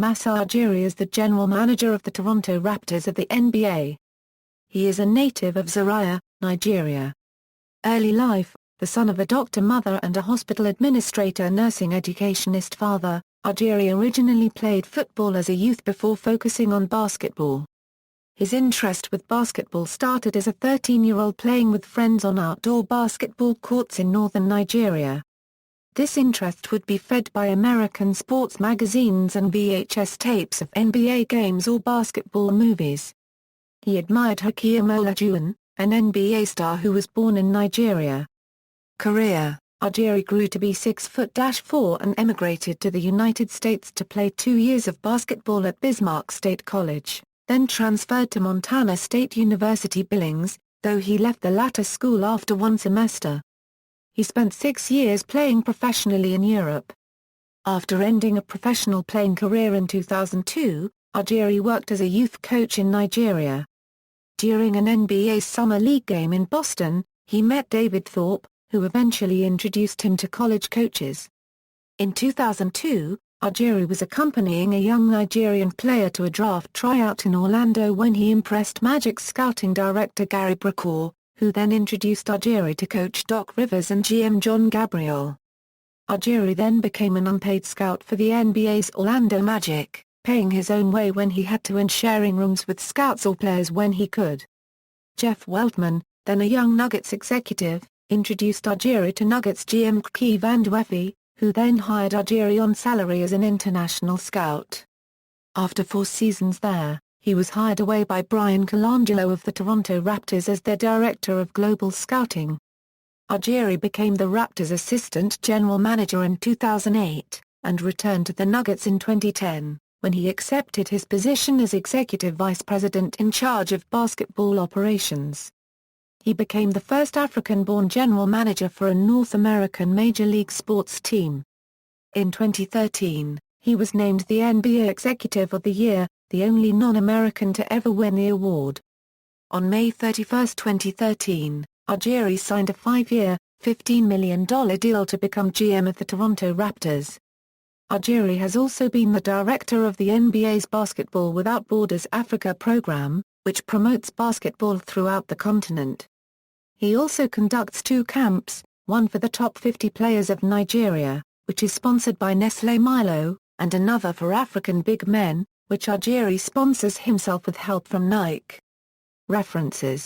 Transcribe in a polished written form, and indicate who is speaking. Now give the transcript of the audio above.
Speaker 1: Masai Ujiri as the general manager of the Toronto Raptors of the NBA. He is a native of Zaria, Nigeria. Early life: the son of a doctor mother and a hospital administrator nursing educationist father, Ujiri originally played football as a youth before focusing on basketball. His interest with basketball started as a 13-year-old playing with friends on outdoor basketball courts in northern Nigeria. This interest would be fed by American sports magazines and VHS tapes of NBA games or basketball movies. He admired Hakeem Olajuwon, an NBA star who was born in Nigeria. Career: Ujiri grew to be 6'4" and emigrated to the United States to play 2 years of basketball at Bismarck State College, then transferred to Montana State University Billings, though he left the latter school after 1 semester. He spent 6 years playing professionally in Europe. After ending a professional playing career in 2002, Ujiri worked as a youth coach in Nigeria. During an NBA Summer League game in Boston, he met David Thorpe, who eventually introduced him to college coaches. In 2002, Ujiri was accompanying a young Nigerian player to a draft tryout in Orlando when he impressed Magic's scouting director Gary Brokaw, who then introduced Ujiri to coach Doc Rivers and GM John Gabriel. Ujiri then became an unpaid scout for the NBA's Orlando Magic, paying his own way when he had to and sharing rooms with scouts or players when he could. Jeff Weltman, then a young Nuggets executive, introduced Ujiri to Nuggets GM Keke Van Dweffe, who then hired Ujiri on salary as an international scout. After 4 seasons there, he was hired away by Brian Colangelo of the Toronto Raptors as their director of global scouting. Ujiri became the Raptors' assistant general manager in 2008, and returned to the Nuggets in 2010, when he accepted his position as executive vice president in charge of basketball operations. He became the first African-born general manager for a North American Major League sports team. In 2013, he was named the NBA Executive of the Year, the only non-American to ever win the award. On May 31, 2013, Ujiri signed a 5-year, $15 million deal to become GM of the Toronto Raptors. Ujiri has also been the director of the NBA's Basketball Without Borders Africa program, which promotes basketball throughout the continent. He also conducts 2 camps, one for the top 50 players of Nigeria, which is sponsored by Nestlé Milo, and another for African big men, which Ujiri sponsors himself with help from Nike. References